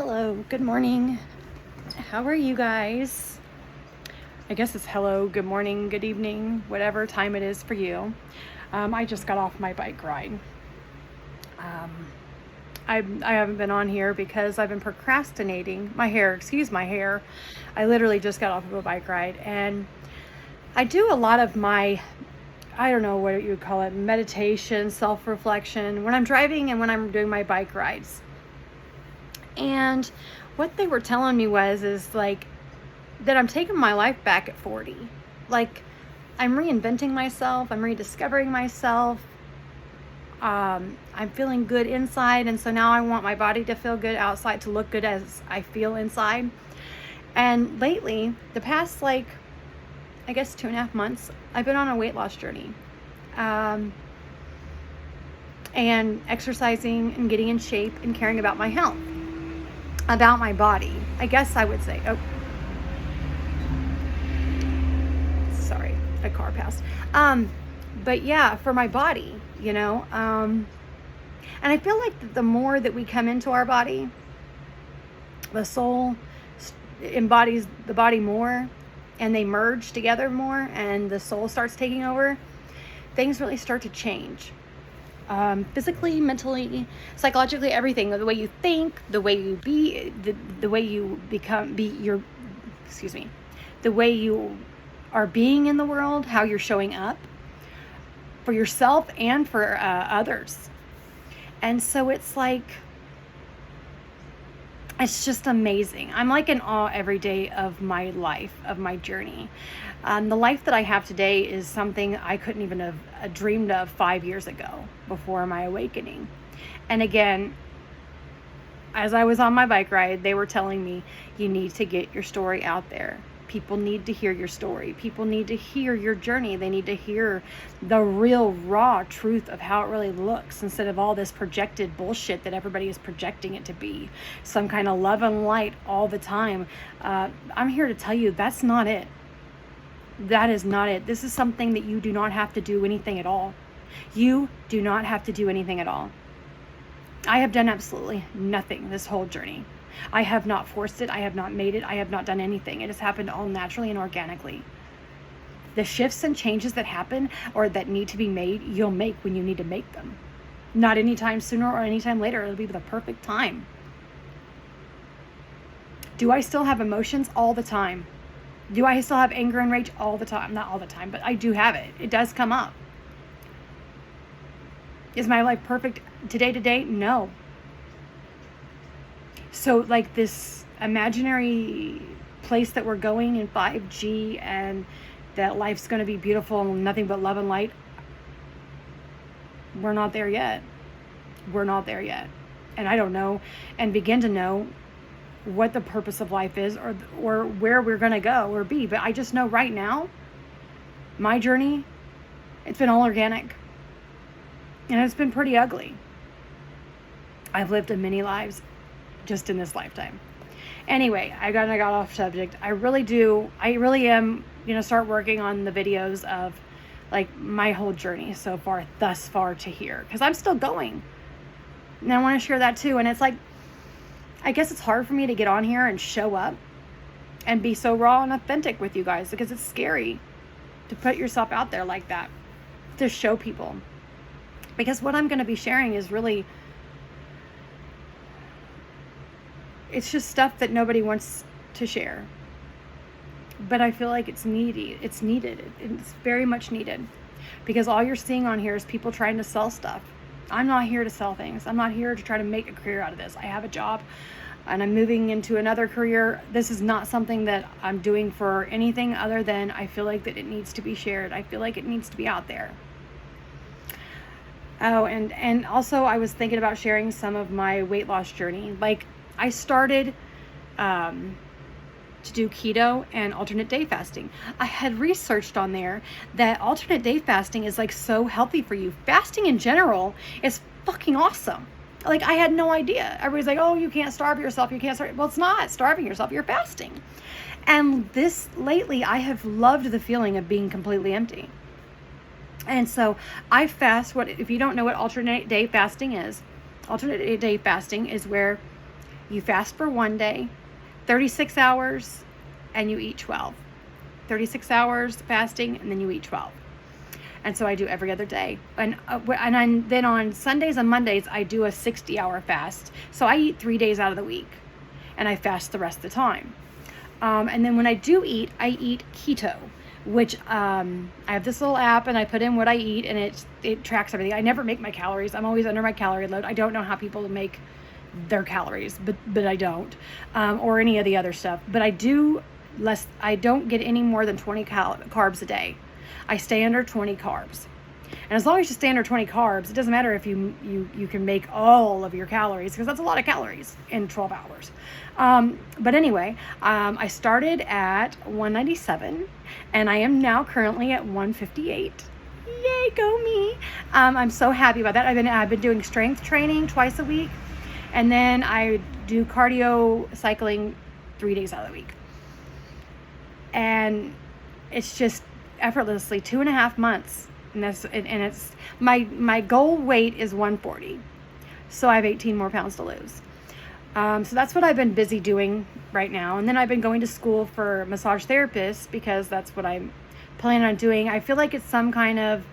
Hello, good morning. How are you guys? I guess it's hello, good morning, good evening, whatever time it is for you. I just got off my bike ride. I haven't been on here because I've been procrastinating. My hair. I literally just got off of a bike ride, and I do a lot of my, I don't know what you would call it, meditation, self-reflection when I'm driving and when I'm doing my bike rides. And what they were telling me is like that I'm taking my life back at 40. Like I'm reinventing myself, I'm rediscovering myself. I'm feeling good inside, and so now I want my body to feel good outside, to look good as I feel inside. And lately, the past I guess 2.5 months, I've been on a weight loss journey. And exercising and getting in shape and caring about my health, about my body, I guess I would say. Oh, sorry, a car passed. But yeah, for my body, and I feel like the more that we come into our body, the soul embodies the body more, and they merge together more, and the soul starts taking over, things really start to change. Physically, mentally, psychologically, everything. The way you think, the way you be, the way you the way you are being in the world, how you're showing up for yourself and for others. And so it's just amazing. I'm in awe every day of my life, of my journey. The life that I have today is something I couldn't even have dreamed of 5 years ago, before my awakening. And again, as I was on my bike ride, they were telling me, you need to get your story out there. People need to hear your story. People need to hear your journey. They need to hear the real, raw truth of how it really looks, instead of all this projected bullshit that everybody is projecting it to be. Some kind of love and light all the time. I'm here to tell you that's not it. That is not it. This is something that you do not have to do anything at all. You do not have to do anything at all. I have done absolutely nothing this whole journey. I have not forced it. I have not made it. I have not done anything. It has happened all naturally and organically. The shifts and changes that happen or that need to be made, you'll make when you need to make them. Not anytime sooner or anytime later. It'll be the perfect time. Do I still have emotions all the time? Do I still have anger and rage all the time? Not all the time, but I do have it. It does come up. Is my life perfect today to day? No. So this imaginary place that we're going in 5G, and that life's going to be beautiful and nothing but love and light, we're not there yet. We're not there yet. And I don't know and begin to know what the purpose of life is, or where we're going to go or be. But I just know right now, my journey, it's been all organic. And it's been pretty ugly. I've lived many lives just in this lifetime. Anyway, I got off subject. I really am start working on the videos of my whole journey so far, thus far to here, because I'm still going. And I want to share that too. And it's I guess it's hard for me to get on here and show up and be so raw and authentic with you guys, because it's scary to put yourself out there like that, to show people. Because what I'm going to be sharing is really, it's just stuff that nobody wants to share. But I feel like it's needed. It's very much needed. Because all you're seeing on here is people trying to sell stuff. I'm not here to sell things. I'm not here to try to make a career out of this. I have a job and I'm moving into another career. This is not something that I'm doing for anything other than I feel like that it needs to be shared. I feel like it needs to be out there. Oh, and also I was thinking about sharing some of my weight loss journey. I started to do keto and alternate day fasting. I had researched on there that alternate day fasting is so healthy for you. Fasting in general is fucking awesome. I had no idea. Everybody's like, oh, you can't starve yourself. You can't starve. Well, it's not starving yourself. You're fasting. And lately, I have loved the feeling of being completely empty. And so I fast. If you don't know what alternate day fasting is where You fast for one day, 36 hours, and you eat 12. 36 hours fasting, and then you eat 12. And so I do every other day. And then on Sundays and Mondays, I do a 60-hour fast. So I eat 3 days out of the week, and I fast the rest of the time. And then when I do eat, I eat keto, which I have this little app, and I put in what I eat, and it tracks everything. I never make my calories. I'm always under my calorie load. I don't know how people make their calories, but I don't, or any of the other stuff. But I don't get any more than 20 carbs a day. I stay under 20 carbs. And as long as you stay under 20 carbs, it doesn't matter if you can make all of your calories, because that's a lot of calories in 12 hours. But anyway, I started at 197, and I am now currently at 158. Yay, go me. I'm so happy about that. I've been doing strength training twice a week, and then I do cardio cycling 3 days out of the week. And it's just effortlessly 2.5 months. And it's my goal weight is 140. So I have 18 more pounds to lose. So that's what I've been busy doing right now. And then I've been going to school for massage therapists, because that's what I'm planning on doing. I feel like it's some kind of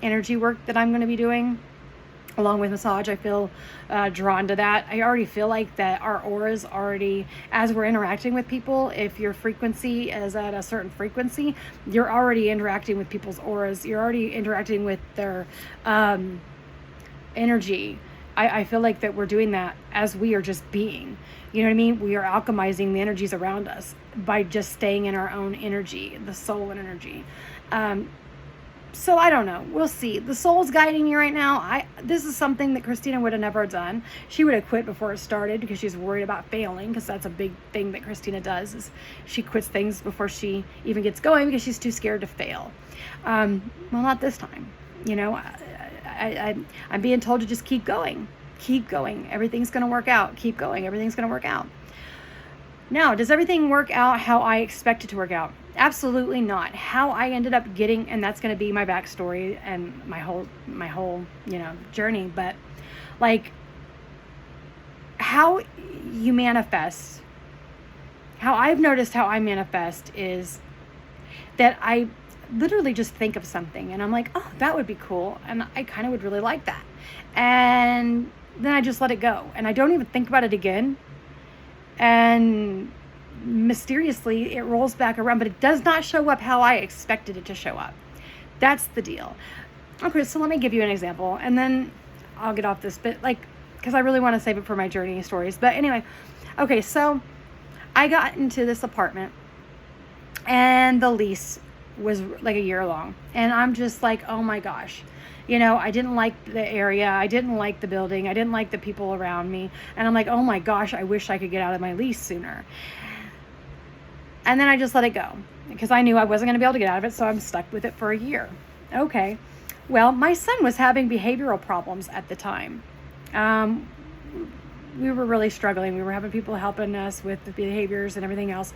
energy work that I'm going to be doing along with massage. I feel drawn to that. I already feel like that our auras already, as we're interacting with people, if your frequency is at a certain frequency, you're already interacting with people's auras. You're already interacting with their energy. I feel like that we're doing that as we are just being. You know what I mean? We are alchemizing the energies around us by just staying in our own energy, the soul and energy. So I don't know. We'll see. The soul's guiding me right now. This is something that Christina would have never done. She would have quit before it started, because she's worried about failing, because that's a big thing that Christina does, is she quits things before she even gets going, because she's too scared to fail. Well, not this time. You know, I'm being told to just keep going. Keep going. Everything's going to work out. Keep going. Everything's going to work out. Now, does everything work out how I expect it to work out? Absolutely not. How I ended up getting, and that's going to be my backstory and my whole, journey. But like, how you manifest, how I've noticed how I manifest is that I literally just think of something and I'm like, oh, that would be cool. And I kind of would really like that. And then I just let it go. And I don't even think about it again. And mysteriously, it rolls back around, but it does not show up how I expected it to show up. That's the deal. Okay, so let me give you an example, and then I'll get off this bit, because I really want to save it for my journey stories. But anyway, okay, so I got into this apartment, and the lease was like a year long, and I'm just like, oh my gosh. I didn't like the area. I didn't like the building. I didn't like the people around me. And I'm like, oh my gosh, I wish I could get out of my lease sooner. And then I just let it go, because I knew I wasn't going to be able to get out of it. So I'm stuck with it for a year. Okay. Well, my son was having behavioral problems at the time. We were really struggling. We were having people helping us with the behaviors and everything else.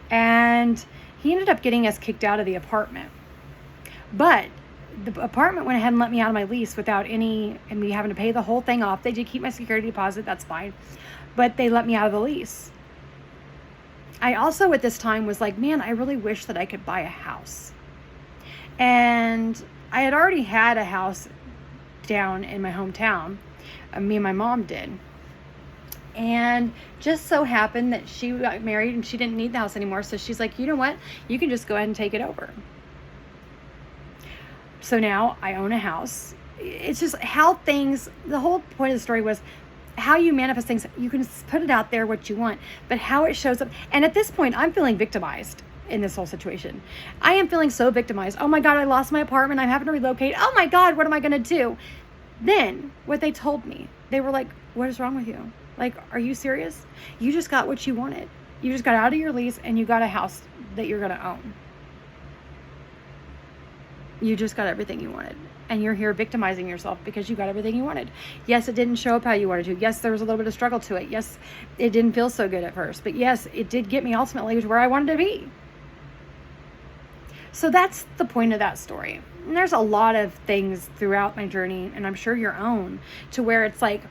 And he ended up getting us kicked out of the apartment. But the apartment went ahead and let me out of my lease without me having to pay the whole thing off. They did keep my security deposit. That's fine. But they let me out of the lease. I also at this time was like, man, I really wish that I could buy a house. And I had already had a house down in my hometown. Me and my mom did. And just so happened that she got married and she didn't need the house anymore. So she's like, you know what? You can just go ahead and take it over. So now I own a house. It's just how the whole point of the story was how you manifest things. You can put it out there what you want, but how it shows up. And at this point, I'm feeling victimized in this whole situation. I am feeling so victimized. Oh my God, I lost my apartment. I'm having to relocate. Oh my God, what am I going to do? Then what they told me, they were like, what is wrong with you? Like, are you serious? You just got what you wanted. You just got out of your lease and you got a house that you're going to own. You just got everything you wanted. And you're here victimizing yourself because you got everything you wanted. Yes, it didn't show up how you wanted to. Yes, there was a little bit of struggle to it. Yes, it didn't feel so good at first. But yes, it did get me ultimately to where I wanted to be. So that's the point of that story. And there's a lot of things throughout my journey, and I'm sure your own, to where it's like,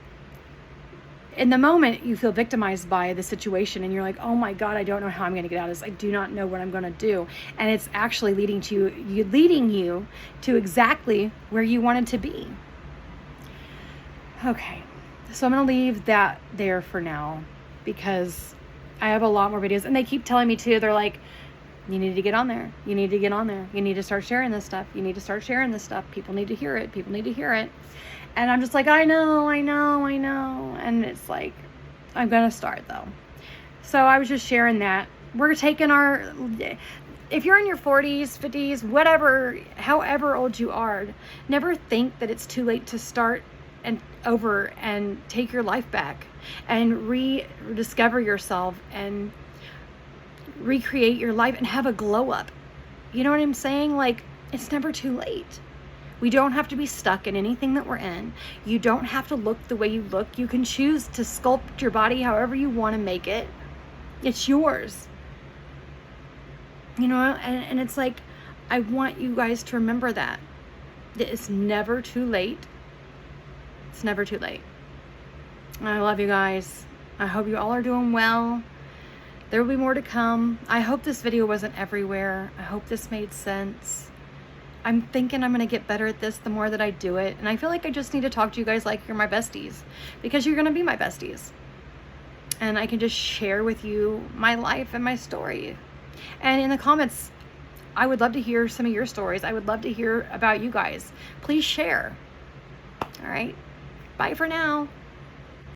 in the moment you feel victimized by the situation and you're like, oh my God, I don't know how I'm going to get out of this. I do not know what I'm going to do. And it's actually leading you to exactly where you wanted to be. Okay. So I'm going to leave that there for now because I have a lot more videos, and they keep telling me too. They're like, you need to get on there. You need to get on there. You need to start sharing this stuff. You need to start sharing this stuff. People need to hear it. People need to hear it. And I'm just like, I know. And it's like, I'm going to start though. So I was just sharing that. We're taking if you're in your 40s, 50s, whatever, however old you are, never think that it's too late to start and over and take your life back and rediscover yourself and recreate your life and have a glow up. You know what I'm saying? Like, it's never too late. We don't have to be stuck in anything that we're in. You don't have to look the way you look. You can choose to sculpt your body however you want to make it. It's yours. You know, and it's like, I want you guys to remember that it's never too late. It's never too late. I love you guys. I hope you all are doing well. There will be more to come. I hope this video wasn't everywhere. I hope this made sense. I'm thinking I'm going to get better at this the more that I do it. And I feel like I just need to talk to you guys like you're my besties, because you're going to be my besties. And I can just share with you my life and my story. And in the comments, I would love to hear some of your stories. I would love to hear about you guys. Please share. All right. Bye for now.